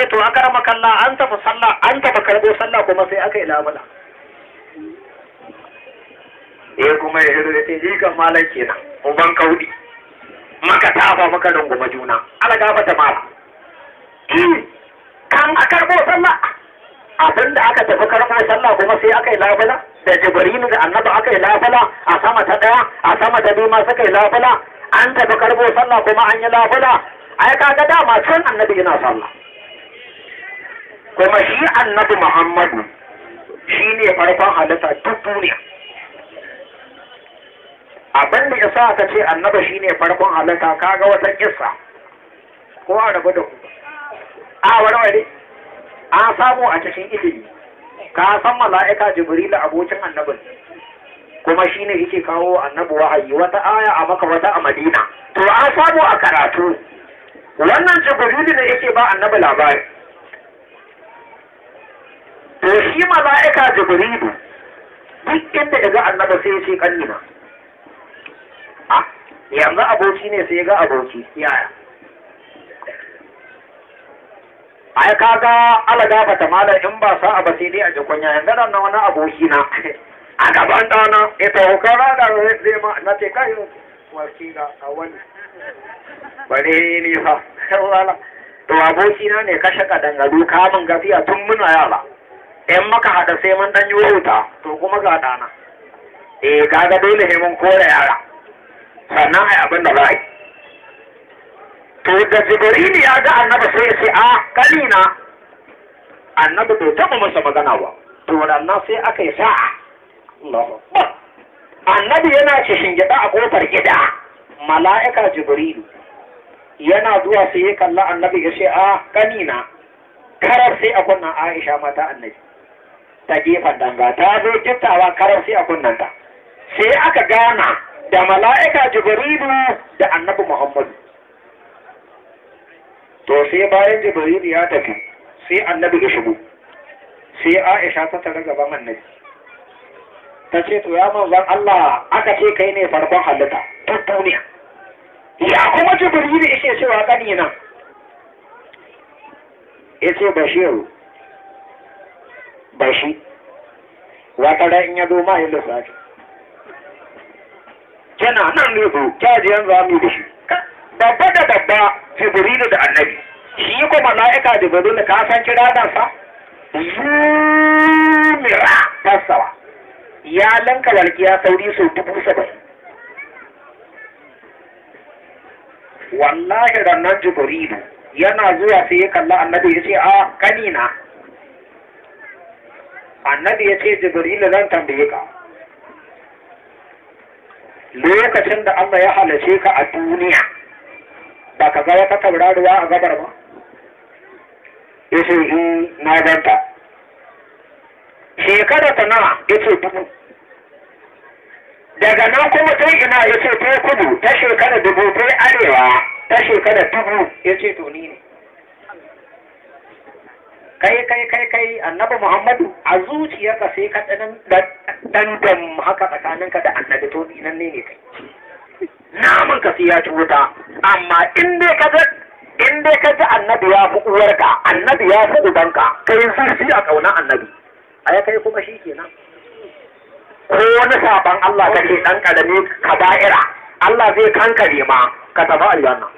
ce to aka rama kalla an tafi sallah an tafi karbo sallah kuma sai aka yi labula kuma ya zo ya ce ji kan malam kenan uban kaudi maka tafa maka runguma juna ala gaba ta mala kan a karbo sallah abinda aka tafi karbo sallah kuma sai aka yi labula da jibrilu da annabi aka yi labula a sama ta daya a sama ta biyu ma suka yi labula an tafi karbo sallah kuma an yi labula ai kaga dama can annabi yana sallah kuma shi annabi Muhammadu shi ne farkon halitta duk duniya abin da yasa aka ce annabi shi ne farkon halitta kaga wata kissa ko a rabu da ku a warware an samu a cikin ilimi ka san mala'ika jibril abokin annabin kuma shi ne yake kawo annabi wahayi wata aya a Makka wata a Madina to an samu a karatu wannan jibril da yake ba annabi labari to shi mala'ika jibrilu duk inda ya ga annabi sai ya ce kannina yanzu aboki ne sai ya ga aboki yaya ai kaga alaga bata mala in ba sa ba sai dai a jikunya yanzu nan wani aboki na a gaban dana ita hukara da zai ma na ce kai waki ga a wani bare ne fa wala to aboki na ne kashe kadangaru kamun gafiya tun muna yara in maka hada sai mun dan yi wuta to kuma ga dana kaga dole ne mun kore yara sannan ai abin da bai to da jibril ya ga annabi sai ya ce a kalina annabi bai taba masa magana ba to wannan sai aka yi sa'a Allahu akbar annabi yana ce shingida a kofar gida mala'ika jibril yana zuwa sai ya kalla annabi ya ce a kalina karar sai a kunnan Aisha mata annabi ta gefen danga ta zo gittawa karar sai a kunnanta sai aka gana da mala'ika jibrilu da annabi Muhammadu to sai bayan jibrilu ya tafi sai annabi ya shigo sai Aisha ta tare gaban annabi ta ce to ya manzon Allah aka ce kai ne farkon halitta ta duniya ya kuma jibrilu yake cewa kani nan yace bashiru bashi wata da in ya zo ma yin lissafi yana nan ne ku kyajiyan zami da shi babba da babba jibrilu da annabi shi ko mala'ika jibrilu ka san kiradansa zumira tasawa ya lanka walƙiya sauri sau 70,000 wallahi rannan jibrilu yana zuwa sai ya kalla annabi ya ce a kanina annabi ya ce jibrilu zan tambaye ka lokacin da Allah ya halace ka a duniya ba ka ga wata tauraruwa a gabar ba ya ce na ganta shekara ta nawa ya ce 1000 daga nan kuma ta ina ya ce ta kudu ta shekara 1000 ta arewa ta shekara 1000 ya ce to ni ne kai annabi Muhammadu a zuciyarka sai ka dan haka tsakaninka da annabi to dinan ne kai namun ka sai ya ci wuta amma in dai ka ji annabi ya fi uwarka annabi ya fi ubanka kai zurfi a kauna annabi ai kai kuma shi kenan ko wani saban Allah kake dan karami kaba'ira Allah zai kankare ma ka tafi aljanna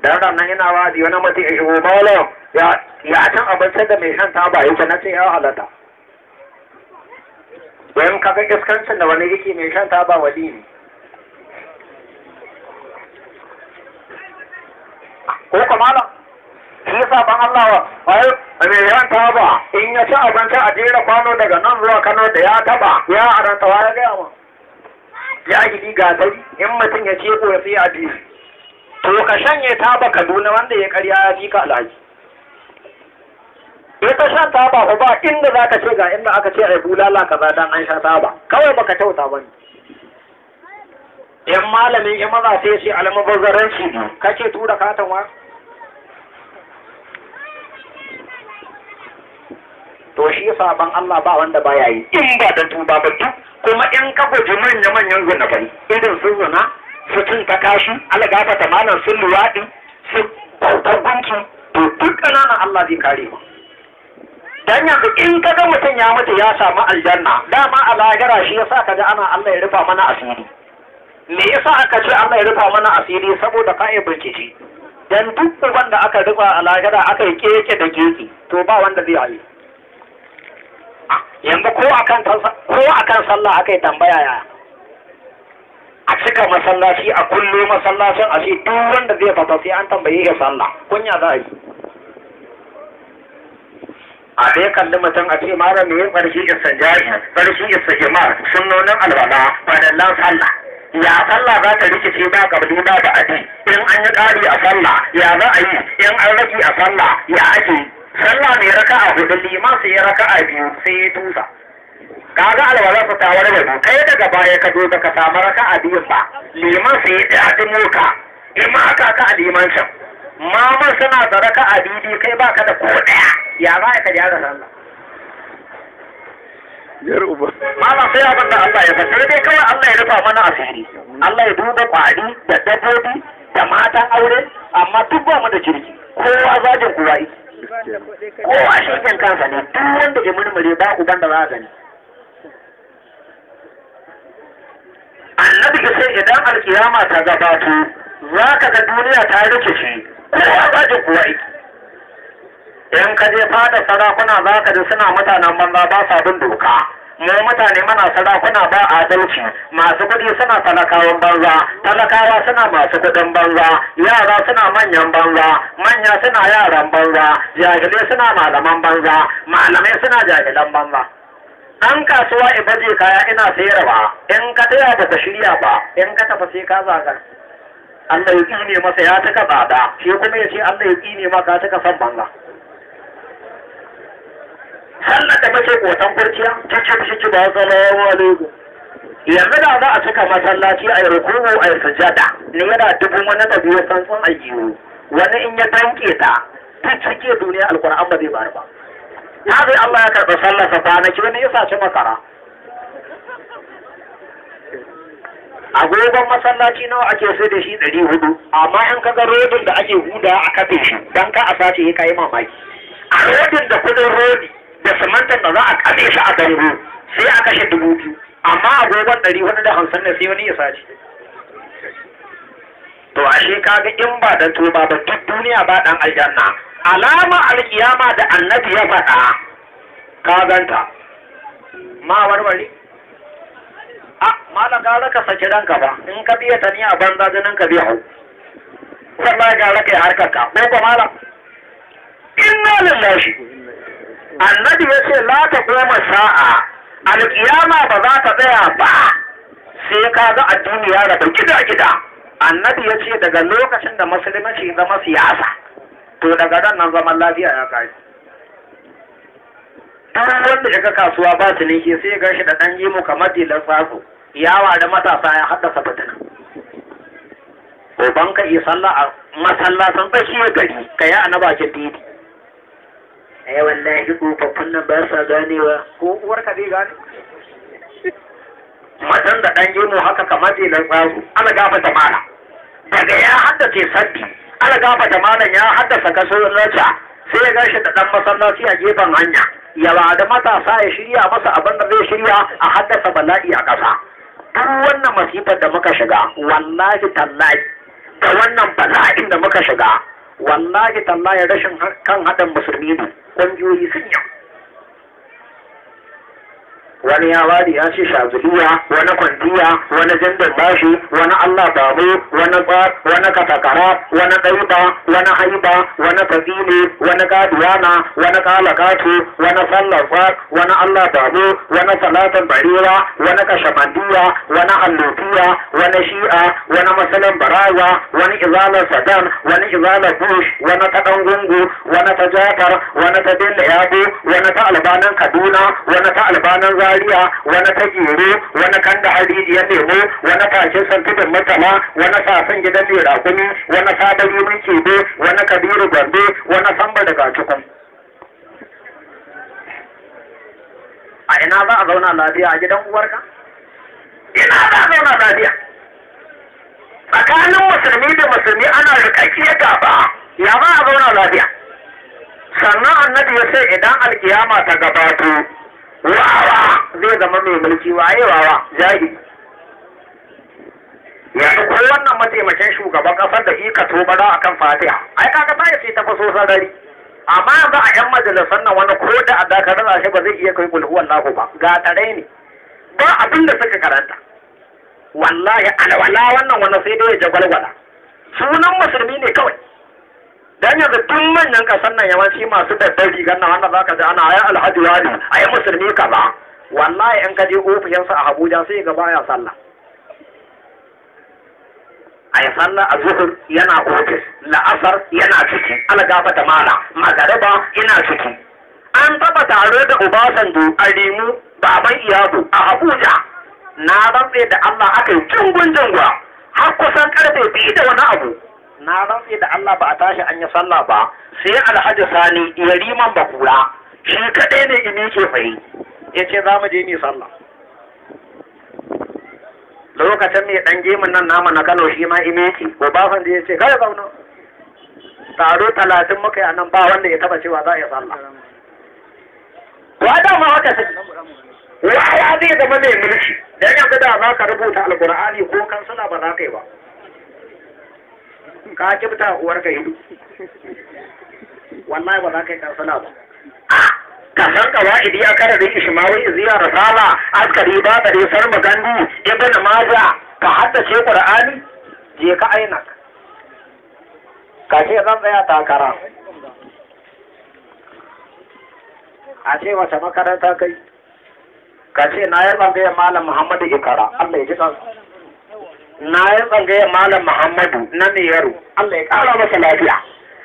da nan yana wadi wani mutum ya shigo malam ya can abinci da mai shan taba yake na ce ya halatta don kaga iskancin da wani yake mai shan taba wali ne ko kamala shi saban Allah wai mai shan taba in ya ci abinci a jera kwano daga nan zuwa Kano da ya taba ya aranta wa ya gaya ma ya gidi gasari in mutum ya ce ko ya sai a biyu to ka shanye taba Kaduna wanda ya karya ya fi ka alhaji ita shan taba ba inda za ka ce ga inda aka ce ai bulala kaza dan an sha taba kawai baka kyauta ba ne in malamin in maza sai ce almubazzaranci kake tura katon wa to shi saban Allah ba wanda baya yi in ba da tuba ba duk kuma in ka guji manya-manyan zunubai irin su zuna su cin ta kashi algafa ta malam sun luwaɗi su bautar gunki to Allah zai kare mu. Dan yanzu in ka ga mutum ya mutu ya samu aljanna, dama a lahira shi yasa ka ga ana Allah ya rufa mana asiri. Me yasa aka ce Allah ya rufa mana asiri? Saboda ka yi bincike. Dan duk wanda aka rufa a lahira aka yi keke da keke, to ba wanda zai yi. Yanzu ko akan sallah aka yi tambaya ya. A cika masallaci a kullo masallacin a ce duk wanda zai fata sai an tambaye ya sallah. Kunya za a yi. A dai kalli mutum a ce mara me ƙarshe istinja'i, ƙarshe istijmar, sunnonin alwala, fadallan sallah. Ya sallah za ta rikice ba kabli ba da adi. In an yi ƙari a sallah, ya za a yi? In an rage a sallah, ya ake? Sallah ne raka'a hudu, liman sai ya raka'a biyu sai ya tusa. Kaga alwala su ta warware, kai daga baya ka zo ka samu raka'a biyun ba. Liman sai ya daɗi ka. In ma aka ka a limancin. Maman suna da raka'a biyu kai baka da ko ɗaya. Ya za ka gyara sallah? Yar uba. Mama sai abin da Allah ya fasa dai kawai Allah ya rufa mana asiri. Allah ya duba kwari da dabbobi da matan aure amma duk ba mu da kirki. Kowa zajin kowa yi. Kowa shirkin kansa ne duk wanda ya murmure ba uban da za a gani. Annabi ya ce idan alkiyama ta gabato za ka ga duniya ta rikice kowa zajin kowa yi. In ka je fada sarakuna za ka ji suna mutanen banza ba sa bin doka. Mu mutane mana sarakuna ba adalci, masu kuɗi suna talakawan banza, talakawa suna masu kuɗin banza, yara suna manyan banza, manya suna yaran banza, jahilai suna malaman banza, malamai suna jahilan banza. Ɗan kasuwa ibaje kaya ina sayarwa, in ka taya ba ka shirya ba, in ka tafi sai ka zagar. Allah ya ƙine masa ya taka tsada, shi kuma ya ce Allah ya ƙine maka ya taka son banza. Sallar da mace kotan kurciya cikin ba salamu alaikum. Yanzu da za a cika masallaci a yi ruku'u a yi sujada ne yana dubin wani da biyu santsun aljihu wani in ya danke ta duk cike duniya alkur'an ba zai bari ba. Ya zai Allah ya karɓi sallarsa kwanaki wani ya sace makara. Agogon masallaci nawa ake sai da shi 400 amma in ka ga rodin da ake huda a kafe shi dan ka a sace ya kai mamaki. A rodin da kudin rodi da simantar da za a kame shi a bango sai a kashe 2000 amma agogon 450 ne sai wani ya sace. To ashe kaga in ba da tuba ba duk duniya ba dan aljanna. Alama alkiyama da annabi ya faɗa ka ganta ma warware. Malam gara ka saki ranka ba in ka biya ta ni a banza jinin ka biya hau. Wallahi gara kai harkar ka ko ba malam. Inna lillahi. Annabi ya ce la ta goma sa'a alƙiyama ba za ta tsaya ba sai ka ga addini ya rabu gida-gida. Annabi ya ce daga lokacin da musulunci zama siyasa to daga nan zaman lafiya ya kai. Duk wanda ya ga kasuwa ba ciniki sai ga shi da ɗan yimu kamar dilan tsako yawa da matasa ya haddasa fitina. Uban ka yi sallah a masallacin tsakiyar gari ka yi a na bakin titi. Wallahi tsofaffin nan ba sa ganewa ko uwar ka zai gane? Matan da ɗan gemu haka kamar jelan tsaro ana gafata mana daga ya haddace sabbi ana gafata malam ya haddasa kaso lacca sai ya gashi da ɗan masallaci a gefen hanya yawa da matasa ya shirya masa abin da zai shirya a haddasa bala'i a ƙasa. Duk wannan masifar da muka shiga wallahi tallahi da wannan bala'in da muka shiga wallahi tallahi rashin kan haɗin musulmi ne ƙungiyoyi sun yi. Wani ya wari ya ce shazuliya, wani kwantiya, wani jindin bashi, wani Allah babu, wani tsar, wani katakara, wani ɗaiba, wani haiba, wani fazili, wani gaduwana, wani kalakatu, wani sallar tsar, wani Allah babu, wani salatin barira, wani kashamandiya, wani hallutiya, wani shi'a, wani masalin barawa, wani izalar sadan, wani izalar bush, wani ta ɗangungu, wani ta jafar, wani ta bello yabo, wani ta albanan kaduna, wani ta albanan Zaria, wani ta Gero, wani Kanda Harijiyar Lemo, wani Tashin Santudin Murtala, wani Safin Gidan Lirakumi, wani Sabon Yumin Kebe, wani Kabiru Gombe, wani Samba daga Cikun. A ina za a zauna lafiya a gidan uwarka? Ina za a zauna lafiya. Tsakanin musulmi da musulmi ana rikakkiyar gaba, ya za a zauna lafiya. sannan annabi ya ce idan alkiyama ta gabato wawa zai zama mai mulki. Waye wawa? Jahili. yanzu ko wannan mataimakin shugaban kasar da ika tobara akan Fatiha ai kaga ta yace ta faso sarari. Amma yanzu a yan majalisar nan wani ko da a dakarar shi ba zai iya kai kulhu wallahu ba, ga tare ne ba abin da suka karanta. Wallahi alwala wannan wani sai dai ya jagwalgwala sunan musulmi ne kawai. Dan yanzu tun manyan kasar nan yawanci masu babbar rigar nan wanda zaka ji ana ayi alhaji wani ayi musulmi kaza, wallahi in ka je ofishinsa a Abuja sai ga baya sallah. Ayi sallah a zuhur yana ofis, la'asar yana ciki, algafata mala, magariba yana ciki. An taba tare da Obasanjo a Rimu baban Iyadu a Abuja. Na rantse da Allah aka yi jingwa har kusan karfe 2 da wani abu. Na rantse da Allah ba a tashi an yi sallah ba, sai Alhaji Sani Yariman Bakura shi kadai ne imi ke fayi. Yace za mu je mu sallah. Lokacin mai dan gemin nan namu na Kano shi ma imeci, Obasanjo ya ce kai zauna. Taro 30 muka yi a nan ba wanda ya taba cewa za a yi sallah. Wa da ma haka sai wawa zai zama mai mulki. Dan yanzu da za ka rubuta Alkur'ani ko kansula ba za ka yi ba. Ka kibta uwar ka yi. Wallahi ba za ka yi kansula ba. Ka san kawaidi ya kara da Ishmawi Iziya Risala Askari ba da Risar Magandi Ibn Majah ka haddace Qur'ani je ka aina ka ce zan tsaya takara a ce wace makaranta kai ka ce na yi tsangayar Malam Muhammadu Ikara Allah ya ji kansa, na yi tsangayar Malam Muhammadu na Meyaru Allah ya kara masa lafiya,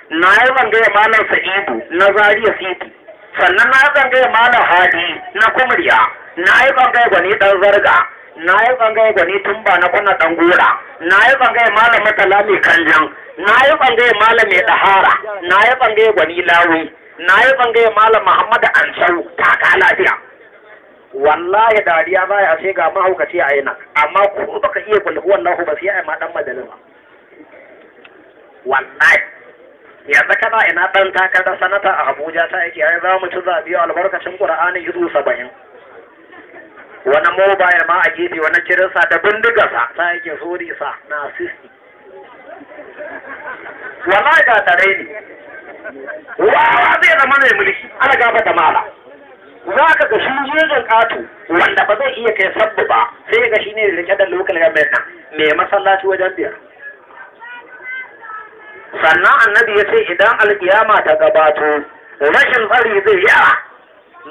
na yi tsangayar Malam Sa'idu na Zaria City, sannan na tsangaya Malam Hadi na Kumriya, na yi tsangaya Gwani ɗan Zarga, na yi tsangaya Gwani Tumba na Kwana ɗan Gora, na yi tsangaya Malam Matala mai Kanjan, na yi tsangaya Malam mai Ɗahara, na yi tsangaya Gwani Lawi, na yi tsangaya Malam Muhammadu Ansau taka lafiya. Wallahi dariya za a ce ga mahaukaci a yana, amma ko baka iya kulhu wallahu ba sai a yi ma ɗan majalisa. Wallahi. Yanzu kana ina ɗan takarar sanata a Abuja ta yake ai za mu ci zaɓe albarkacin Qur'ani izu 70. Wani mobile ma a gefe wani kirisa da bindigarsa ta yake sori sa na 60. Wallahi ga tare ne. Wawa zai zama mai mulki, ana gaba da mala. Za ka ga shi jejin ƙato wanda ba zai iya kai sabbu ba, sai ga shi ne rike da local government nan mai masallaci wajen 5. Sannan annabi ya ce idan alkiyama ta gabato rashin tsari zai yawa.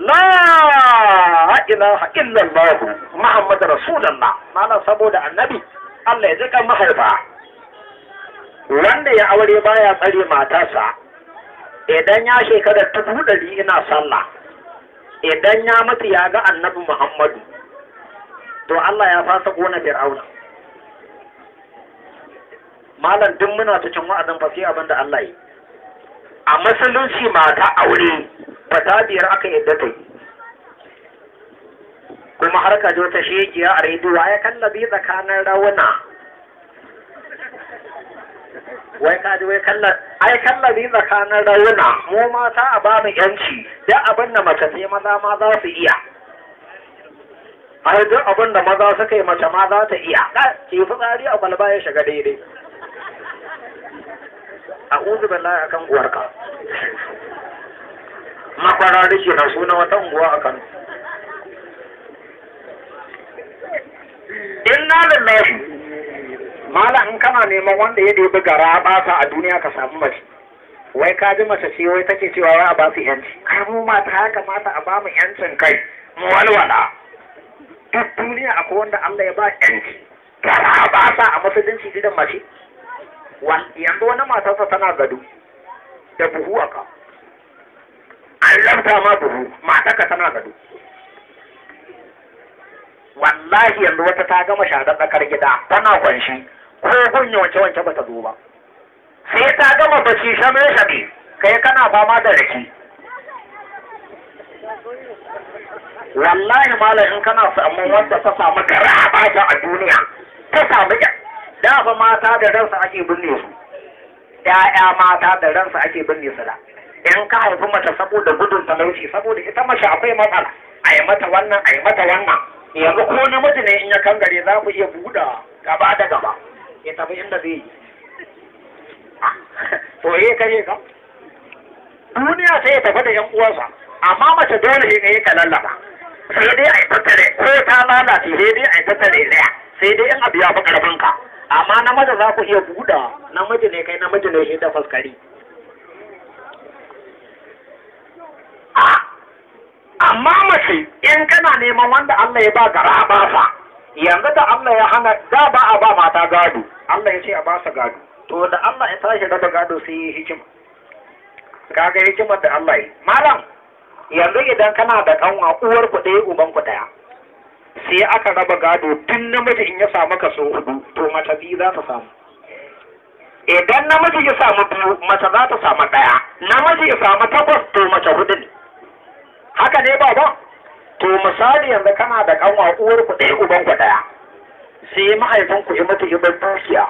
La ilaha illallah Muhammadu Rasulullah. Malam saboda annabi Allah ya jika mahaifa. Wanda ya aure baya tsare matarsa idan ya shekara 100 ina sallah, idan ya mutu ya ga annabi Muhammadu to Allah ya fasa gona Fir'auna. Malam duk muna cikin wa'azin fa sai abin da Allah yi. A musulunci mata aure fata 5 aka yadda ta yi. Kuma har ka jo ta shekiya a rediyo ya kallabi tsakanin rawuna. Wai ka ji wai kallabi tsakanin rawuna mu mata a ba mu yanci da abin da mace sai maza ma za su iya. Ai duk abin da maza suka yi mace ma za ta iya. Ki fitsari a kwalba ya shiga daidai. A'udhu billahi akan uwarka. Makwara da ke da suna wata unguwa a Kano. Inna lillahi. Malam in kana neman wanda ya debi gara basa a duniya ka samu mace. Wai ka ji mace ce wai take cewa wai a ba su yanci. Kai mu mata ya kamata a ba mu yancin kai. Mu walwala. Duk duniya akwai wanda Allah ya ba yanci. Gara basa a musulunci gidan mace. Yanzu wani matarsa tana gado da buhu aka. An lafta ma buhu, matarka tana gado. Wallahi yanzu wata ta gama shaɗar tsakar gida, tana kwanshi, ko gunye wance-wance ba ta zo ba. Sai ta gama bacci shame-shame, kai kana fama da rake. Wallahi malam in kana samun wanda ta samu garaba a duniya, ta samu dafa mata da ransa ake binne su, ‘ya'ya mata da ransa ake binne su da, in ka haifi mace saboda gudun talauci saboda ita mace akwai matsala a yi mata wannan a yi mata wannan yanzu ko namiji ne in ya kangare za ku iya buɗa gaba da gaba ya tafi inda zai yi to kare ka duniya sai ya tafi da yan uwansa amma mace dole ne ka lallaba sai dai a yi tattare ko ta lalace sai dai a yi tattare daya sai dai in abu ya fi karfin ka amma namiji za ku iya buɗa namiji ne kai namiji ne shi da faskari amma mace in kana neman wanda Allah ya ba gara ba sa yanzu da Allah ya hana da ba a ba mata gado Allah ya ce a ba sa gado to da Allah ya tashi raba gado sai ya hikima kaga hikimar da Allah yi malam yanzu idan kana da kanwa uwar ku ɗaya uban ku ɗaya sai aka raba gado tun namiji in ya samu kaso 4 to mace 2 za ta samu idan namiji ya samu 2 mace za ta samu 1 namiji ya samu 8 to mace 4 ne haka ne baba to misali yanzu kana da kanwa uwar ku ɗaya uban ku ɗaya sai mahaifin ku ya mutu ibar dukiya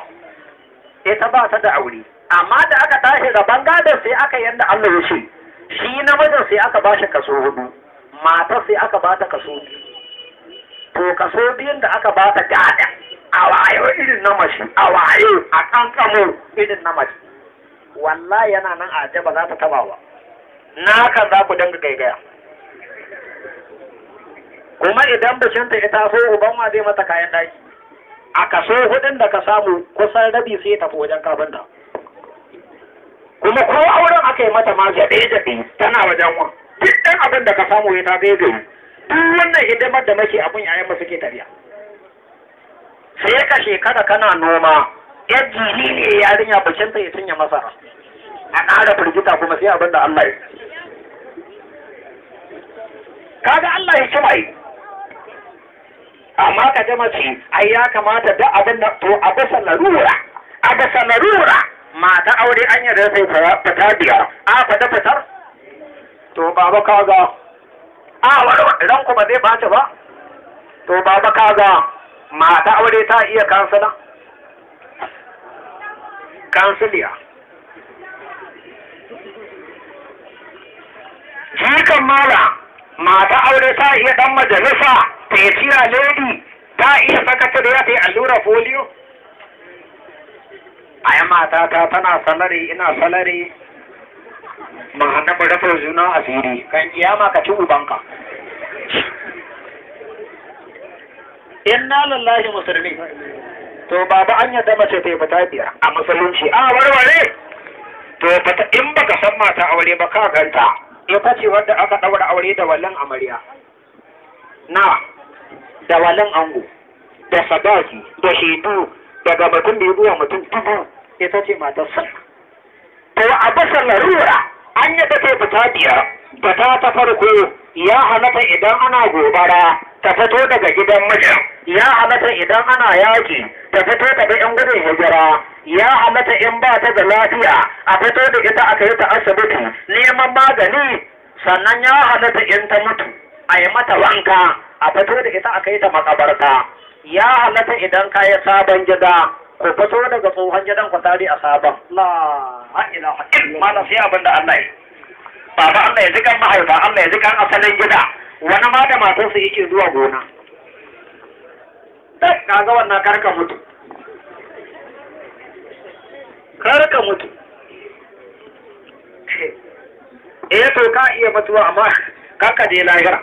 ita ba ta da aure amma da aka tashi gaban gadon sai aka yanda Allah ya ce shi namijin sai aka bashi kaso 4 matar sai aka bata kaso 2 to kaso 2 da aka bata gada a wayo irin na mace a wayo a kankamo irin na mace wallahi yana nan a ba za ta taba ba na kan za ku dinga gaigaya kuma idan bikinta ita so uban ma zai mata kayan daki a kaso 4 da ka samu kusan rabi sai tafi wajen kafinta kuma ko auren aka yi mata ma jaɗe tana wajen wa duk ɗan abin da ka samu ya ta zai gari duk wannan hidimar da muke abin yayan mu suke tafiya sai ka shekara kana noma yan jini ne yarinya bikinta ya cinye masara a ƙara firgita kuma sai abin da Allah ya kaga Allah ya kima yi amma ka ji mace ai ya kamata da abin da to a bisa larura mata aure an yarda sai fita biyar a fita fitar to baba kaga wani ranku ba zai bace ba to baba kaga mata aure ta iya kansiliya jikan mala mata aure ta iya dan majalisa feciya lady ta iya sakata da ya ta yi allura folio ai mata ta tana salari ina salari ma hada ba dafa juna asiri kan kiyama ka ci ubanka inna lillahi musulmi to baba an yadda mace ta yi fita biyar a musulunci a warware to fata in baka san mata aure ba ka ganta ita ce wadda aka daura aure da wallan amarya da wallan ango da sadaki da shaidu daga mutum da ya zuwa mutum 1000 ita ce matar sallah to a bisa larura an yi ta fita biyar fita ta farko ya halatta idan ana gobara ta fito daga gidan mijin ya halatta idan ana yaki ta fito daga yan gudun hijira ya halatta in ba ta da lafiya a fito da ita aka yi ta asibiti neman magani sannan ya halatta in ta mutu a yi mata wanka a fito da ita aka yi ta makabarta ya halatta idan ka yi sabon gida ku fito daga tsohon gidan ku tare a sabon la ilaha illallah sai abinda Allah ya baba Allah ya ji kan mahaifa Allah ya ji kan asalin gida wani ma da matarsa yake zuwa gona kaga wannan karka mutu to ka iya mutuwa amma kaka je lahira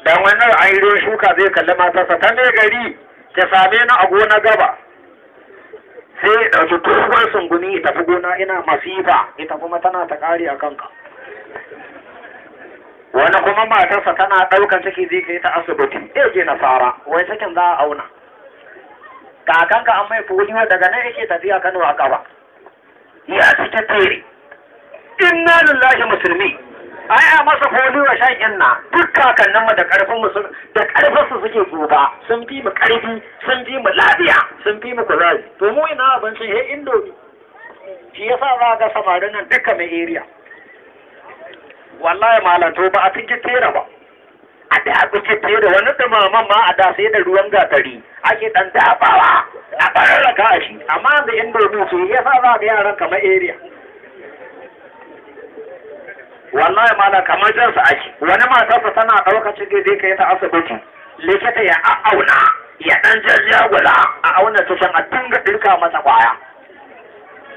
dan wannan ayyukan shuka zai kalli matarsa ta ne gari ta same na a gona gaba sai ya ɗauki turban sunguni ya tafi gona ina masifa ita kuma tana ta ƙari a kanka wani kuma matarsa tana ɗaukan ciki zai kai ta asibiti je nasara wai cikin za a auna kakanka an mai foliyo daga nan yake tafiya Kano a gaba ya cike tere inna lillahi musulmi ai a masa foliyo shan inna duk kakanninmu da ƙarfin musulmi da ƙarfin su suke tsufa sun fi mu ƙarfi sun fi mu lafiya sun fi mu kuzari to mu ina abincin indomi shi yasa za ga samarin nan duka mai area wallahi malam to ba a cikin tera ba a da cikin tera wani da maman ma a da sai da ruwan gatari ake ɗan dafawa a ɓararraka shi, amma da indomi su ya sa za ga yaran kamar area. Wallahi mala kamar jansa ake, wani matarsa tana ɗaukar ciki zai kai ta asibiti, likita ya auna, ya ɗan jajjagula a auna tushen a dinga ɗirka masa kwaya.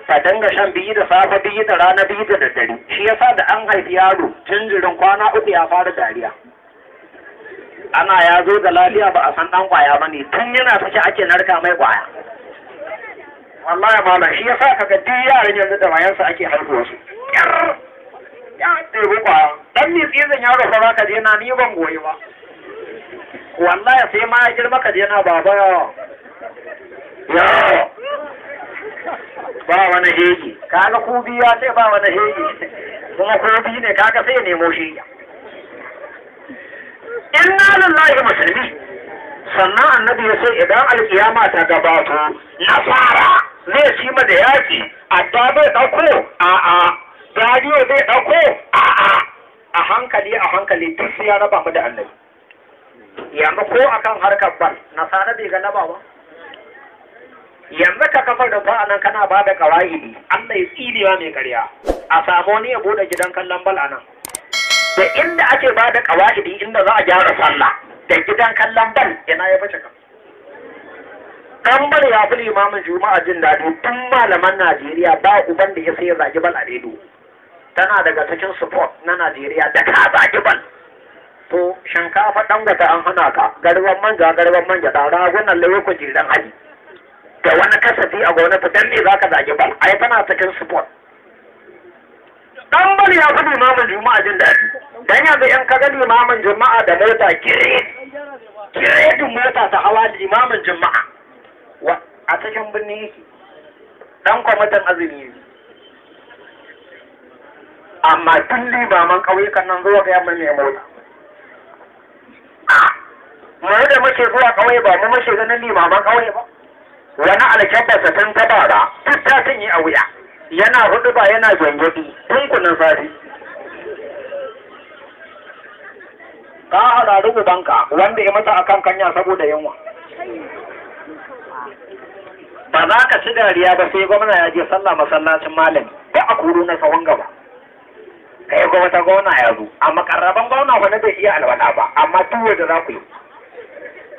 Ta dinga shan biyu da safe, biyu da rana, biyu da daddare. Shi yasa da an haifi yaro jinjirin kwana 3 ya fara dariya. Ana ya zo da lafiya ba a san ɗan kwaya ba ne, tun yana sake ake narka mai kwaya. Wallahi malam shi yasa kaga duk yaran yanzu da wayansa ake haihuwa su. Ya ɗebi kwaya. Ɗan mitsizin yaro fa za ka je na ni ban goyi ba. Wallahi sai ma ya girma ka je na baba ya. Ba wani hegi. Kaga ku biyu ya ce ba wani hegi. Kuma ku biyu ne kaga sai nemo shi. Inna lillahi musulmi. Sannan annabi ya ce idan alkiyama ta gabato nasara zai ci ma da yaki adda bai dauko a'a radio zai dauko a'a a hankali duk sai ya raba mu da annabi. Yanzu ko akan harkar bal nasara bai ga naba ba. Yanzu ka kafar da fa anan kana ba da kawaidi Allah ya tsinewa mai ƙarya a samu wani ya bude gidan kallon bal anan. Da inda ake ba da kawaidi inda za a gyara sallah da gidan kallon bal ina ya fice ka. Kan bal ya fi limamin juma'a jin daɗi tun malaman Najeriya ba uban da ya sai zagi bal a redo. Tana daga cikin sport na Najeriya da ka zagi bal. To shinkafa Dangote an hana ka garban manja da ragunan lauyoyin jiran haji. Da wani kasafi a gwamnati dan ne za ka zagi bal ai tana cikin sport. Dan bal ya fi limamin juma'a jin daɗi. Dan yanzu in ka ga limamin juma'a da mota kiredin mota ta hawa limamin juma'a a cikin birni yake dan kwamitin azumi ne. Amma tun limaman ƙauyukan nan zuwa ga yamma mai mota. Mu da muke zuwa ƙauye ba mu mace ganin limaman ƙauye ba. Wani alkyabbarsa tun tabara duk ta cinye a wuya. Yana hudu ba yana gyangyaɗi tun kunin safi. Ka harari ubanka wanda ya mata akan kanya saboda yunwa. Ba za ka ci dariya ba sai gwamna ya je sallah masallacin malami ba a kuro na tsawon gaba. Kai gwamnati gwamna ya zo, a makarraban gwamna wani bai iya alwala ba, amma duk wanda za ku yi.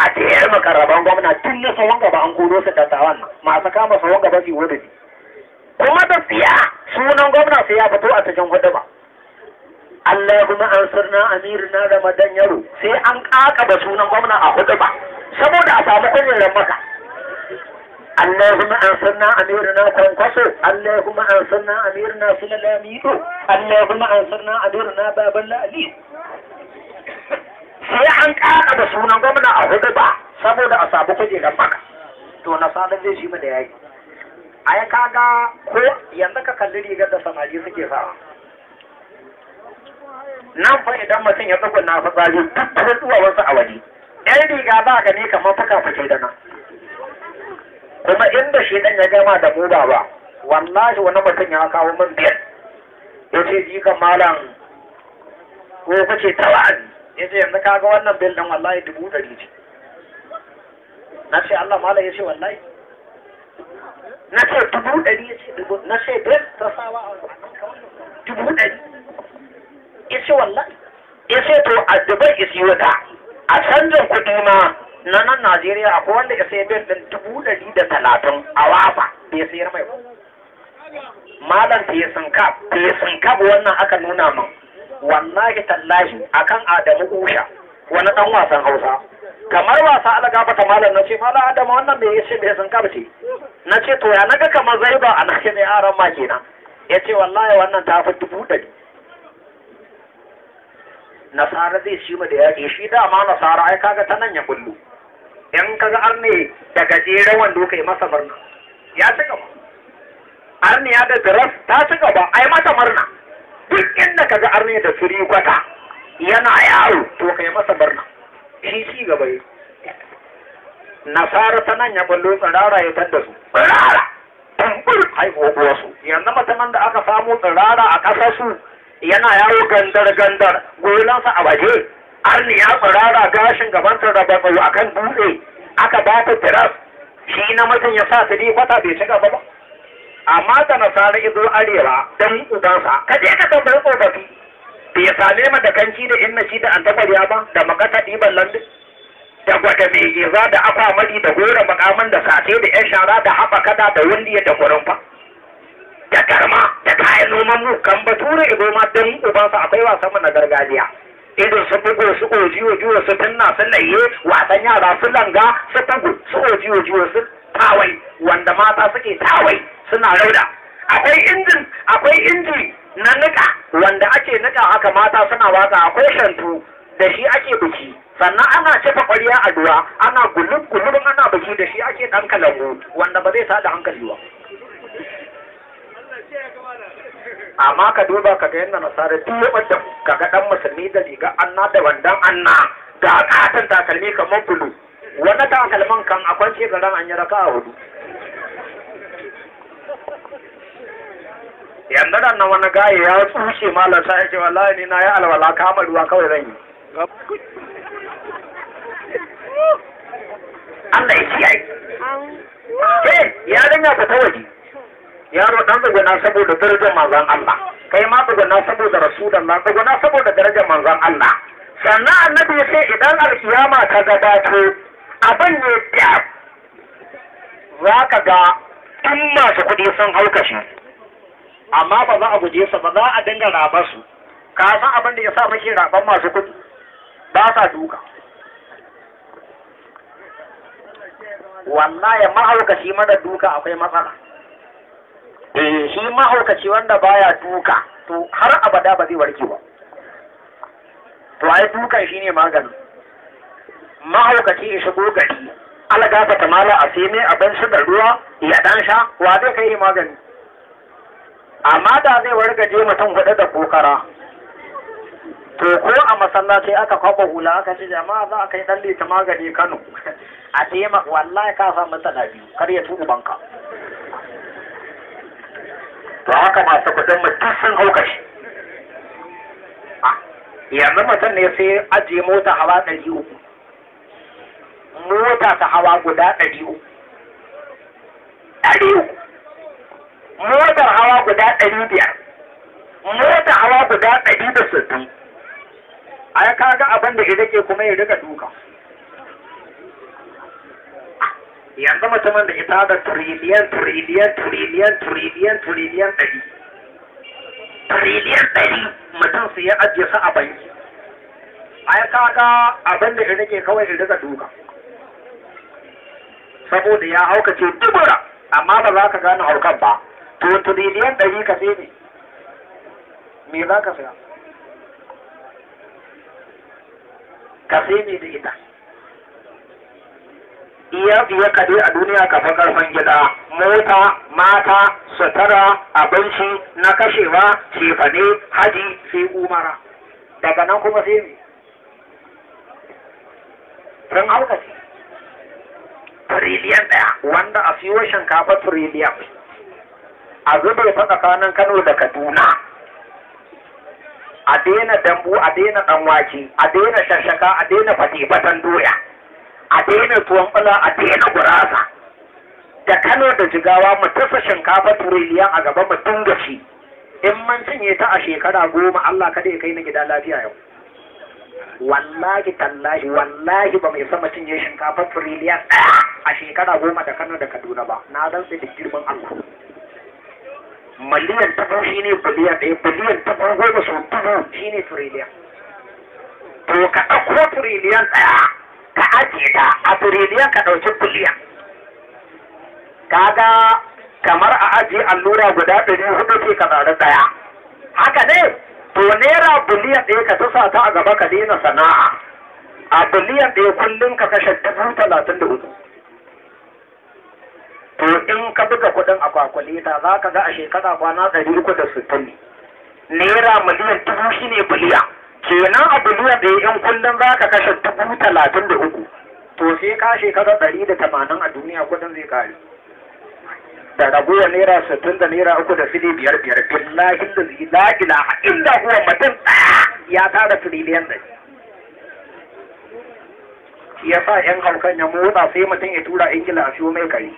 A tayar makarraban gwamna tun na tsawon gaba an kuro su dattawan nan, masu kama tsawon gaba su wuri. Kuma da tsiya sunan gwamna sai ya fito a cikin hudu ba. Allahumma ansirna amirina Ramadan yaro sai an kakaba sunan gwamna a hudu ba, saboda a samu kujerar maka. Allahumma ansirna amirina Kwankwaso, Allahumma ansirna amirina Sulalamido, Allahumma ansirna amirina Baballa Aliyu. Sai an kakaba sunan gwamna a hudu ba, saboda a samu kujerar maka. To na sadar zai shi mu da yaki. Ai kaga ko yanzu ka kalli rigar da samari suke sawa. Nan fa idan mutum ya tsuguna fitsari duk da zuwa wasu a waje. Yan riga ba ga ne kamar fuka fice da nan. Kuma inda shi dan ya gama da mu ba, wallahi wani mutum ya kawo min biyar. Ya ce jikan malam ko kace tawa'azi. Ya ce yanzu kaga wannan bil din wallahi 100 ce. Na ce Allah malam ya ce wallahi. Na ce 100 ya ce na ce bil ta sawa a 100. Ya ce wallahi. Ya ce to a Dubai isi wata a canjin kuɗi ma na nan Najeriya akwai wanda ya sai bil din 130 a wafa bai sayar mai ba. Malam fesin kab wannan aka nuna min. Wallahi tallahi akan Adamu Usha wani dan wasan Hausa. Kamar wasa ala gafata malam na ce malam Adamu wannan bai yace bai san kab ce. Na ce to ya naga kamar zaiba a nake ne aran ma kenan. Ya ce wallahi wannan ta fi 100. Nasara zai shi mu da yaƙi shi dama nasara ai kaga ta nan ya bullu. In kaga arne da gajeren wando kai masa murna. Ya ci gaba. Arne ya da garas ta ci gaba ai mata murna. Duk inda kaga arne da suri kwata yana yaro to kai masa murna. Shi ci gaba yi. Nasara ta nan ya bullo tsirara ya tadda su. Tsirara. Tumbur haihuwa su. Yanzu mutumin da aka samu tsirara a ƙasar su yana yawo gandar golansa a waje arni ya tsirara gashin gabansa da bakwai a kan dutse aka ba ta tiras shi na mutum ya sa tiri kwata bai ci gaba ba. Amma da nasara izo arewa don ubansa ka je ka tambayi tsofaffi bai same mu da kanci da inna shi da an taɓarya ba da makata ɗiban landin da gwada mai geza da akwamari da gora makaman da sace da yan shara da haɓakada da wundiya da kurumfa da garma da kayan noman mu kan bature ido ma don ubansa akwai wasan na gargajiya irin su bugu su ojiyo su tunna su laye wasan yara su langa su bugu su ojiyo su tawai wanda mata suke tawai suna rauda akwai inji na nika wanda ake nika haka mata suna waka akwai shantu da shi ake biki sannan ana cefa ƙwarya a duwa ana gulub ana biki da shi ake ɗan kalangu wanda ba zai sa da hankali ba. Amma ka duba ka ga yadda nasara duk da ka ga ɗan musulmi da riga anna da wandan anna da katon takalmi kamar bulu wani takalman kan a kwance garan an yi raka a hudu. Yanzu da nan wani gaye ya tsushe malar sa ya ce wallahi ni na yi alwala kama ruwa kawai zan yi. Allah ya kiyaye. Yarinya ta waje. Yaro dan tsuguna saboda darajar manzon Allah. Kai ma tsuguna saboda Rasulullah, tsuguna saboda darajar manzon Allah. Sannan annabi ya ce idan alkiyama ta gabato abin ne da za ka ga tun masu kuɗi sun haukashi. Amma ba za a guje su ba za a dinga raba su. Ka san abin da ya sa muke raban masu kuɗi? Ba sa duka. Wallahi mahaukaci mara duka akwai matsala. Shi mahaukaci wanda baya duka to har abada ba zai warke ba. To ai dukan shine maganin. Mahaukaci ya shigo gari, algafa ta mala a sai mai abin shi da ruwa ya dan sha, wa zai kai magani. Amma da zai wargaje mutum huɗu da kokara. To ko a masallaci aka kwaba hula aka ce jama'a za a kai dan lita magani Kano. A tema wallahi ka samu matsala biyu kar ya tuku banka. To haka masu kudin mutum sun hauka shi. Yanzu mutum ne sai ajiye mota hawa 300. Mota ta hawa guda 300. Motar hawa guda 500. Motar hawa guda 160. Ai kaga abin da ya ke kuma ya riga duka. Yanzu mutumin da ita da tiriliyan 100 mutum su ya ajiye su a banki. Ai kaga abin da ya rage kawai ya riga duka. Saboda ya haukace dubura amma ba za ka gane haukan ba. To tiriliyan 100 ka sai ne. Me za ka saya? Ka sai ne da ita. Iya kade a duniya ka fa karfin gida, mota, mata, sutura, abinci, na kashewa, cefane, haji, sai umara. Daga nan kuma sai me? Sun haukaci. Tiriliyan 1 wanda a siyo shinkafa tiriliyan. A zube ta tsakanin Kano da Kaduna. A daina dambu, a daina ɗanwake, a daina shashaka, a daina fate-fatan doya. A daina tuwon bula, a daina gurasa. Da Kano da Jigawa mu tasa shinkafa tiriliyan a gaba mu dinga ci. In mun cinye ta a shekara 10 Allah kada ya kai ni gida lafiya yau. Wallahi tallahi wallahi ba mai sama cinye shinkafa tiriliyan a shekara 10 da Kano da Kaduna ba. Na dan sai da girman Allah. Miliyan 1000 shine biliyan 1, biliyan 10,000 sau 1000 shine tiriliyan. To ka ɗauko tiriliyan 1 ka ajiye ta a tiriliyan ka ɗauki biliyan. Kaga kamar a ajiye allura guda 400 ce ka zaɗi ɗaya. Haka ne, to naira biliyan 1 ka tusa ta a gaba ka daina sana'a. A biliyan 1 kullum ka kashe 34,000. To in ka buga kuɗin a kwakulita za ka ga a shekara kwana 360 ne. Naira miliyan 1000 shine biliyan. Kenan a biliyan 1 in kullum za ka kashe 33,000. To sai ka shekara 180 a duniya kuɗin zai kare. Da raguwa naira 60 da naira 3 da fili 5 billahi la ilaha illa huwa mutum ɗaya ya tara tiriliyan 100. ya sa yan haukan ya motsa sai mutum ya tura Ingila a siyo mai kare.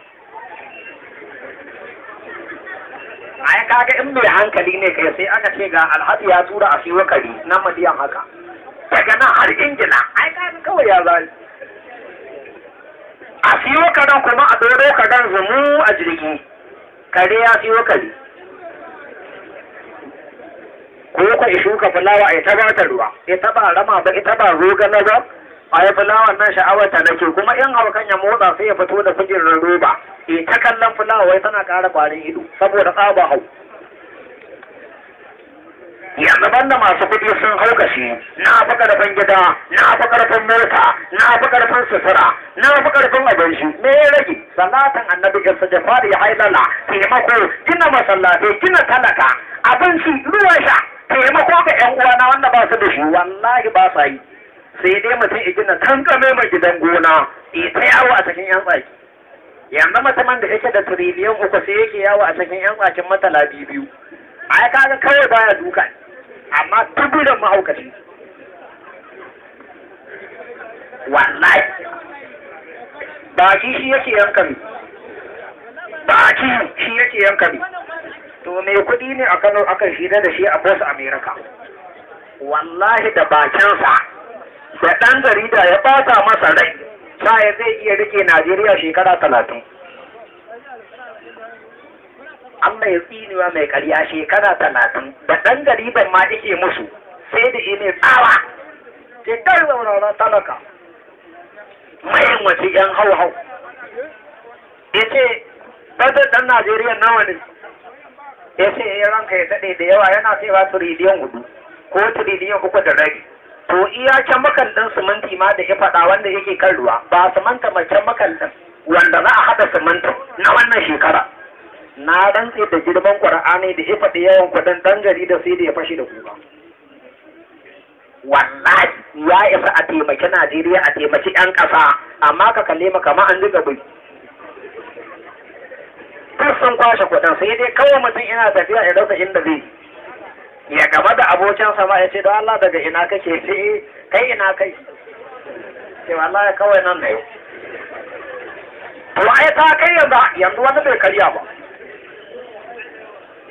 Ai kaga in mai hankali ne kai sai aka ce ga Alhaji ya tura a siyo kare na miliyan haka. Daga nan har Ingila ai kaga kawai ya zai. A siyo karen kuma a doro karen zumu a jirgi. Kare ya siyo kare. Ko ka shuka fulawa a ita ba ta ruwa, ita ba rama ba, ita ba zogale ba, a yi fulawan nan sha'awar ta nake kuma in haukan ya motsa sai ya fito da kujerar roba, ta kallon fulawa wai tana ƙara ƙwarin ido saboda tsaba hau. Yanzu banda masu kuɗi sun haukashi, na fi ƙarfin gida, na fi ƙarfin mota, na fi ƙarfin sutura, na fi ƙarfin abinci, me ya rage? Salatin annabi Isa Jafari ya hailala, taimako, gina masallatai, gina talaka, abinci, ruwan sha. Taimako ga 'yan uwana wanda ba su da shi wallahi ba sa yi sai dai mutum ya gina kankame mai gidan gona ta yawo a cikin 'yan tsaki yanzu mutumin da yake da tiriliyan 3 sai yake yawo a cikin 'yan tsakin matala biyu ai kaga kawai baya duka amma tuburan mahaukaci wallahi baki shi yake yankami baki shi yake yankami. To mai kuɗi ne a Kano aka shida da shi a Bos America. Wallahi da bakinsa da ɗan jarida ya ɓata masa rai, ya zai iya rike Najeriya shekara 30. Allah ya tsinewa mai ƙarya shekara 30 da ɗan jaridan ma yake musu sai da ne tsawa. Sai kai zaunara talaka. Mayin wace 'yan hau-hau. Ya ce, ɗan ɗan Najeriya nawa ne? Ya ce ya ranka ya daɗe da yawa yana kaiwa tiriliyan 4 ko tiriliyan 3.5. To iya can makal ɗin siminti ma da ya faɗa wanda yake kan ruwa ba simanta macen makal ɗin wanda za a haɗa siminti na wannan shekara. Na rantse da girman Ƙur'ani da ya faɗi yawan kuɗin ɗan jarida sai da ya fashe da kuka. Wallahi ya isa a taimaki Najeriya a taimaki 'yan ƙasa amma ka kalle maka ma an diga bai. Sun kwashe kudin sai dai kawai mutum ina tafiya ya dauka inda zai ya gaba da abokin sama ya ce don Allah daga ina kake ce kai ina kai ce wallahi kawai nan na yau to ai ta kai yanzu wani bai karya ba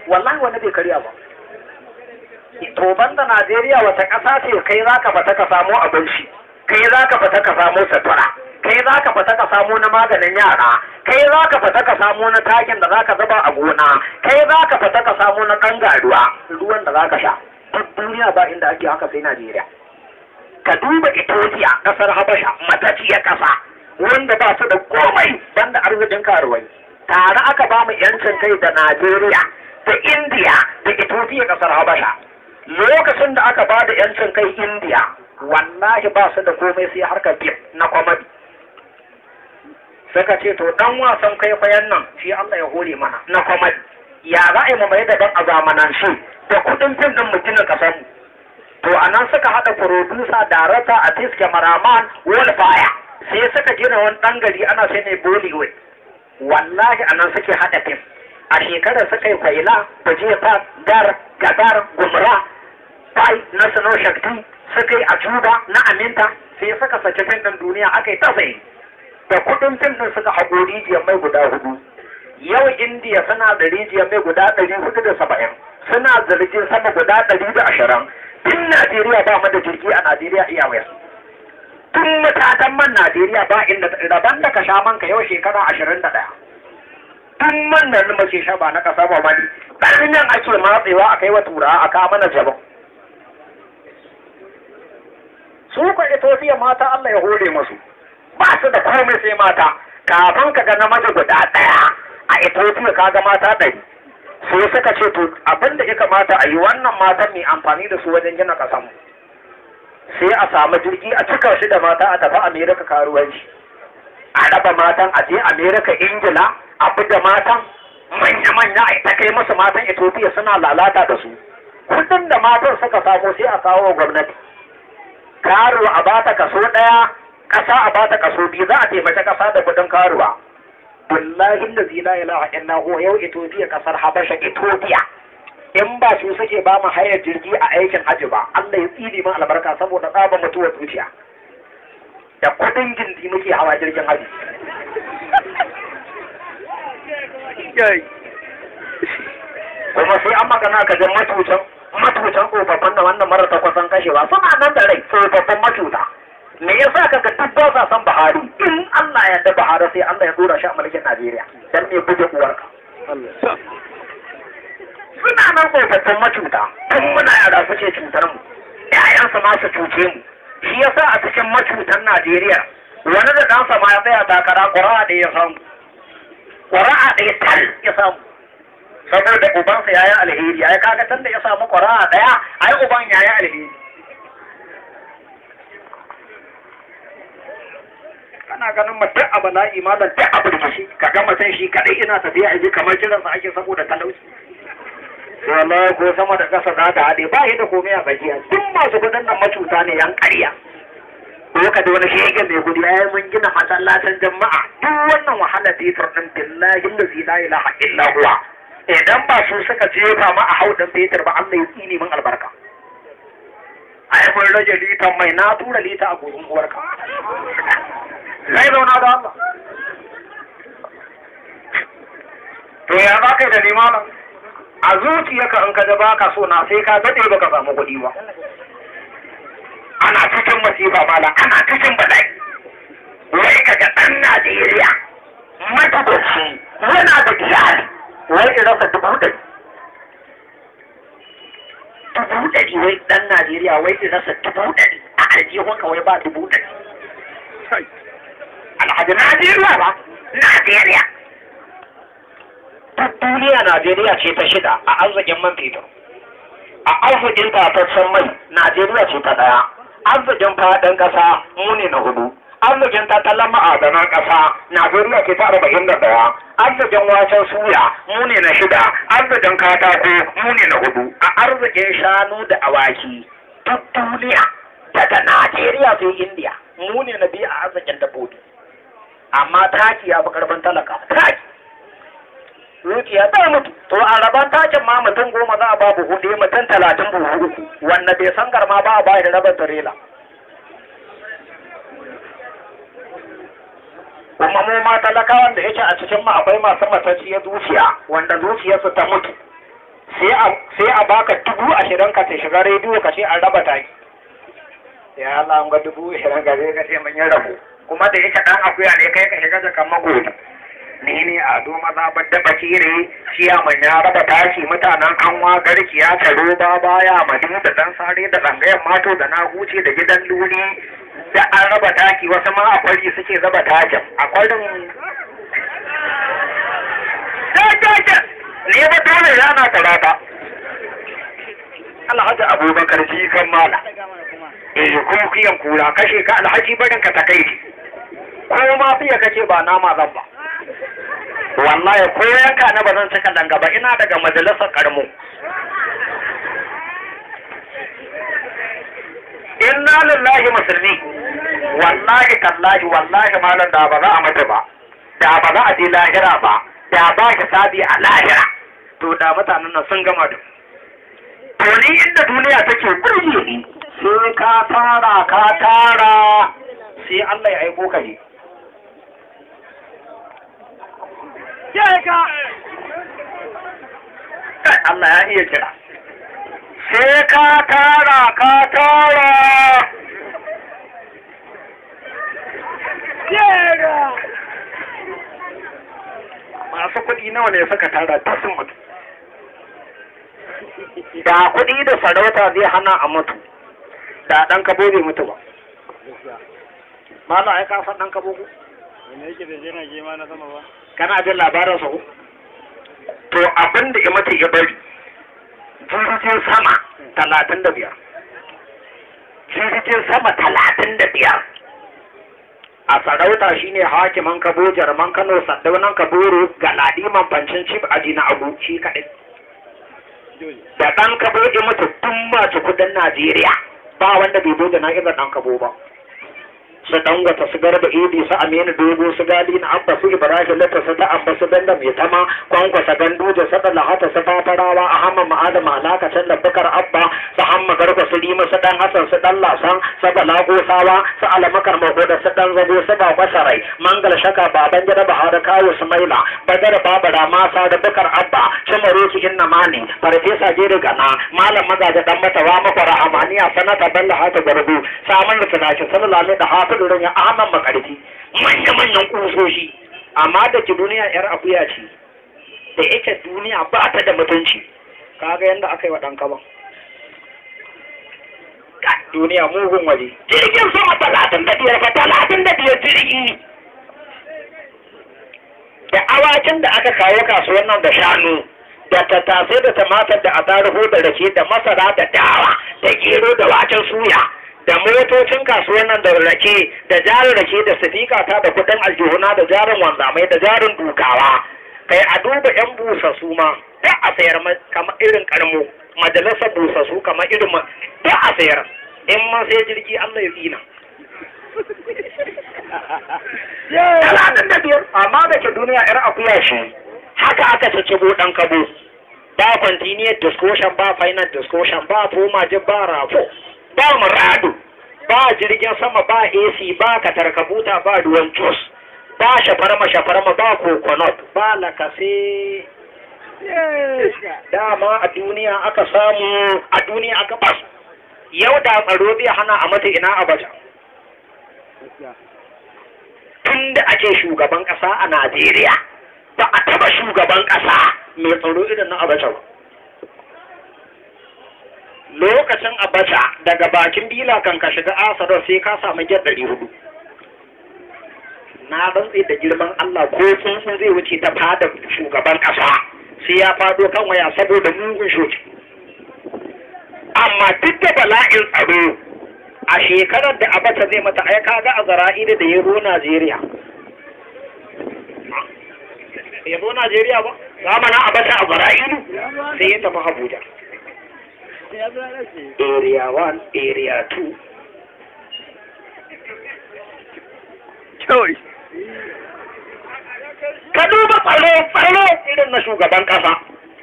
wallahi wani bai karya ba to banda Najeriya wata ƙasa ce kai zaka fita ka samu abinci kai zaka fita ka samu sutura kai za ka fita ka samu na maganin yara kai za ka fita ka samu na takin da za ka zuba a gona kai za ka fita ka samu na kangaruwa ruwan da za ka sha duk duniya ba inda ake haka sai Najeriya. Ka duba Ethiopia kasar Habasha mataciyar kasa wanda ba su da komai banda arzikin karuwai tare aka ba mu yancin kai da Najeriya da India da Ethiopia kasar Habasha lokacin da aka ba da yancin kai India wallahi ba su da komai sai harkar fim na kwamadi. Suka ce to dan wasan kwaikwayon nan shi Allah ya hore mana na kwamadi ya za a yi mamaye daban a zamanance da kudin fim din mutumin kasar mu to anan suka hada producer director artist cameraman wallfire sai suka gina wani dan gari ana sai ne Bollywood wallahi anan suke hada fim a shekarar suka yi kwaila bajefa dar gadar gumra bai na sano shakti suka yi ajuba na aminta sai suka saki fim din duniya aka yi ta sai da kudin fim din suka haƙo rijiyar mai guda 4 yau Indiya suna da rijiyar mai guda 470 suna da jirgin sama guda 120 tun Najeriya ba mu da jirgi a Najeriya Airways tun matatan man Najeriya ba inda raban da ka sha man ka yau shekara 21 tun man nan mace sha ba na kasa ba mali ɗanyen ake matsewa a kai wa turawa a kawo mana jabon su kwa Ethiopia mata Allah ya hore musu ba su da komai sai mata kafin ka ga namiji guda ɗaya a Ethiopia ka ga mata 100 sai suka ce to abin da ya kamata a yi wannan matan mai amfani da su wajen gina ƙasanmu sai a samu jirgi a cika shi da mata a tafi Amerika karuwanci a raba matan a je Amerika Ingila a buga matan manya-manya a ta kai musu matan Ethiopia suna lalata da su kudin da matan suka samu sai a kawo gwamnati karuwa a bata kaso 1 ƙasa a bata kaso 2 za a taimaki ƙasa da kudin karuwa wallahi da zila ilaha illa huwa yau Ethiopia kasar Habasha Ethiopia in ba su suke ba mu hayar jirgi a aikin haji ba Allah ya tsiri min albarka saboda tsaba mutuwar zuciya da kudin gindi muke hawa jirgin haji. Kuma sai an magana ka jan matutan tsofaffin da wannan mara takwasan kashewa suna nan da rai tsofaffin matuta. Me yasa kaga duk ba sa san Buhari in Allah ya yarda Buhari sai Allah ya dora shi a mulkin Najeriya dan me guje uwarka. Suna nan tsofaffin macuta tun muna yara suke cutar mu ƴaƴansu ma su cuce mu. Shi yasa a cikin macutan Najeriya wani da ɗansa ma ya tsaya takara ƙura'a ɗaya ya samu. Ƙura'a ɗaya tal ya samu. Saboda ubansa ya yi alheri, ai kaga tun da ya samu ƙura'a ɗaya, ai uban ya yi alheri. Kana ganin mutum a bala'i ma da duk abu da shi, kaga mutum shi kaɗai ina tafiya a ji kamar jiransa ake saboda talauci. Wallahi ko sama da ƙasa za ta haɗe ba shi da komai a gajiya duk masu kudin nan macuta ne yan ƙarya. Ko da wani shege mai gudu ya yi mun gina masallacin jama'a duk wannan wahalar fetur ɗin billahi allazi la ilaha illa huwa idan ba su suka jefa ma a hauɗin fetur ba Allah ya tsini min albarka. Ai mun rage litan mai na tura lita a gurin uwarka. Zai zauna da Allah. To ya za ka yi da limanin? A zuciyarka in ka ga baka so na sai ka dade baka samu kuɗi ba. Ana cikin masifa mala, ana cikin bala'i. Wai ka ga ɗan Najeriya matabaci yana da iyali wai in rasa $100,000. $100,000 wai ɗan Najeriya wai in rasa $100,000 a aljihunka wai ba $100,000. Alhaji Najeriya ba, Najeriya. Duniya Najeriya ce ta shida a arzikin man fetur. A arzikin tataccen mai Najeriya ce ta ɗaya. Arzikin faɗin ƙasa mu ne na 4. Arzikin tattalin ma'adanan ƙasa Najeriya ce ta 41. Arzikin waken suya mu ne na 6. Arzikin katako mu ne na 4. A arzikin shanu da awaki duk duniya daga Najeriya sai Indiya mu ne na 2 a arzikin dabbobi. Amma taki ya fi ƙarfin talaka. Taki. Zuciya ta mutu, to a raban takin ma mutum 10 za a ba buhu ɗaya mutum 30 buhu uku, wanda bai san garma ba a bayar da rabin tarela. Kuma mu ma talakawan da yake a cikin mu akwai masu matacciyar zuciya, wanda zuciyarsu ta mutu. Sai a baka 20,000 ka ta shiga rediyo ka ce an raba taki. Ya Allah an ga 20,000 ka zai ka ce mun yi rabo. Kuma da yake ɗan akuya ne kai ka shiga jakan magori. Ni ne Ado mazaɓar da bakire ciyaman ya raba tashi mutanen kanwa garkiya taro ba baya madina da dan sare da tsangayen mato da na huce da gidan luni da an raba taki wasu ma a kwari suke zaba takin a kwarin ne ba dole rana talata Alhaji Abubakar jikan mala kuma kiyan kura kashe ka alhaji barin ka ta kai ko ma fiye kace ba nama zan ba wallahi ko yanka na ba zan cika danga ba ina daga majalisar karmu inna lillahi musulmi wallahi tallahi wallahi malam da ba za a mutu ba da ba za a je lahira ba da ba ki sabi a lahira to da mutanen nan sun gama da to ni inda duniya take kurje ni sai ka tara sai Allah ya aiko ka ne Allah ya iya kira sai ka tara masu kuɗi nawa ne suka tara ta sun mutu da kuɗi da sarauta zai hana a mutu da ɗan kabo bai mutu ba mala ai ka san ɗan kabo ko wanda yake da jirage ma na sama ba kana jin labarin sa to abin da ya mutu ya bari jirgin sama 35 jirgin sama 35 a sarauta shine hakiman kabo jarman kano saddaunan kaburu ga ladiman fancin cif aji na abu shi kaɗai da ɗan kabo ya mutu tun masu kudin Najeriya ba wanda bai zo da na'izar ɗan kabo ba su dangwata su garba idi su aminu dogo su gali na abba su ibrahim lata su ta abba su danda mai tama kwankwasa gandu da sada lahata su fafarawa a hamman ma'adama alakacin da bukar abba su hamma garba su rima su dan hasan su dan lasan su balagosawa su alamakar magoda su dan zabo su ba kwasarai mangal shaka baban gida bahar kawo su maila badar babara masa da bukar abba cimaroki inna mani farfesa jere gana malam magaja dan matawa makwara amaniya sanata balla hata garbu samun da tunashi sallallahu da hafidu ran ya ahman makarfi manya-manyan kusoshi amma da ki duniya yar akuya ce da ita duniya ba ta da mutunci kaga yanda aka yi wa ɗan kaban duniya mugun waje jirgin sama 35 jirgi da awakin da aka kawo kasuwan nan da shanu da tattasai da tumatir da ataruhu da rake da masara da dawa da gero da waken suya da motocin kasuwan nan da rake da jarin rake da sifika ta da kudin aljihuna da jarin wanzamai da jarin dukawa kai a duba yan busa su ma da a sayar kamar irin karmo majalisar busa su kamar irin da a sayar in ma sai jirgi Allah ya tsina 35 amma da ke duniya yar akuya shi haka aka ce dan kabo ba continuous discussion ba final discussion ba fomaje ba rafo ba muradu ba jirgin sama ba AC ba katarkabuta ba duwan jos ba shafarma ba coconut ba lakase dama a duniya aka samu a duniya aka bas yau da tsaro zai hana a mata ina abaja tun da ake shugaban kasa a Najeriya ba a taba shugaban kasa mai tsaro irin na abacha ba lokacin abacha daga bakin bila kan ka shiga asadar sai ka samu gyar 400 na rantse da girman Allah ko tsuntsun zai wuce ta fada shugaban kasa sai ya fado kan waya saboda mugun shoki amma duk da bala'in tsaro a shekarar da abacha zai mata aika ga a zara'ida da yaro Najeriya yaro Najeriya ba zamanin abacha a zara'idu sai ya tafi Abuja area 1 area 2 ka duba tsaro irin na shugaban kasa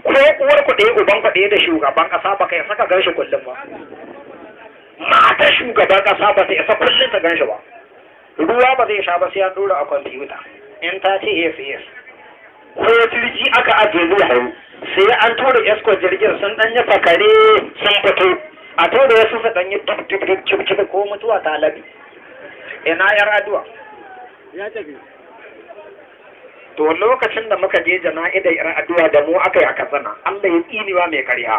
ko uwar kuɗe uban kuɗe da shugaban kasa ba kai saka ganshi kullum ba mata shugaban kasa ba sai isa kullum ta ganshi ba ruwa ba zai sha ba sai an dora a kwamfuta in ta ce yes ko jirgi aka ajiye zai hau sai an tura escort jirgin sun ɗanya fakare sun fito a tura wasu su ɗanyi tuk ko mutuwa ta labi ina yar aduwa ya tafi to lokacin da muka je jana'idar yar aduwa da mu aka yi a Katsina Allah ya tsinewa mai karya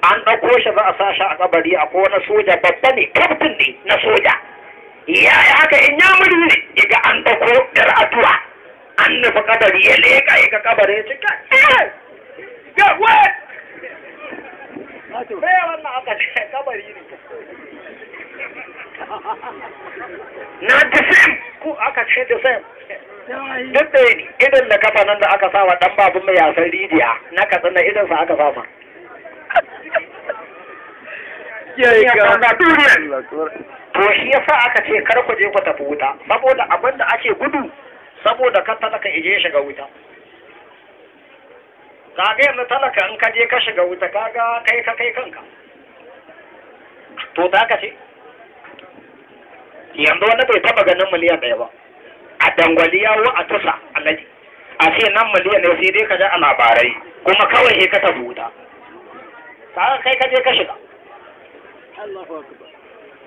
an ɗauko shi za a sa shi a kabari a ko wani soja babba ne kaftin ne na soja ya haka in ya muri ne ya an ɗauko yar aduwa an nufi kabari ya leƙa ya ga kabari ya cika ya wai sai wannan aka ce kabari ne na disem ko aka ce disem duk da ne idan da kafa nan da aka sa wa dan babun mai yasan rijiya na Katsina idan sa aka fama to shi yasa aka ce kar ku je ku tafi wuta saboda abin da ake gudu saboda ka talaka ije shiga wuta kaga yanzu talaka in ka je ka shiga wuta kaga kai kanka to ta ka ce yanzu wani bai taba ganin miliyan 1 ba a dangwali yawo a tusa alaji a ce nan miliyan ne sai dai ka ji a labarai kuma kawai sai ka tafi wuta kaga kai ka je ka shiga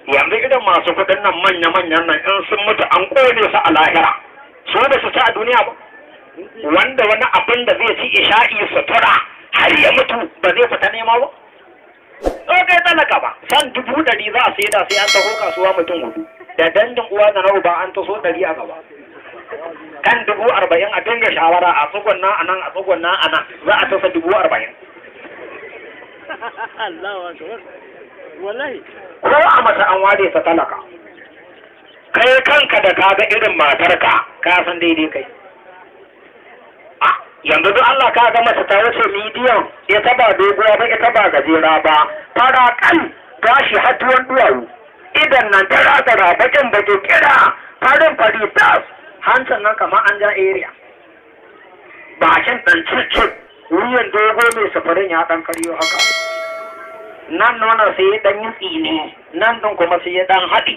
yanzu idan masu kudin nan manya-manyan nan in sun mutu an kone su a lahira su da su ci a duniya ba wanda wani abin da zai ci isha'i sutura har ya mutu ba zai fita nema ba kai talaka ba san 100 za a sai da sai an taho kasuwa mutum 4 da dangin uwa da na ba an taso 100 a gaba kan 40,000 a dinga shawara a tsugunna a nan a tsugunna a nan za a tasa 40,000 Allahu akbar wallahi ko a mata an ware ta talaka kai kanka da kaga irin matarka ka san daidai kai yanzu duk Allah ka ga mata ta wuce medium ita ba doguwa ba ita ba gajera ba fara kan gashi hatuwan duwawu idan nan tara bakin baki kira farin fari tas hancin nan kamar an ja area bakin dan cicin wuyan dogo mai safarin ya dan karyo haka nan nuna sai ya dan yi tsini nan din kuma sai ya dan haɗi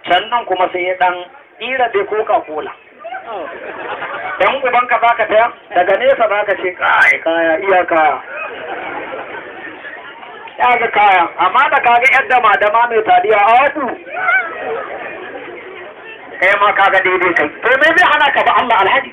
can nan kuma sai ya dan ira bai coca cola dan uban ka baka ta daga nesa baka ce kai kaya iya kaya ya ga kaya amma da kaga yadda madama mai tadiya a wadu kai ma kaga daidai kai to me zai hana ka ba Allah alhaji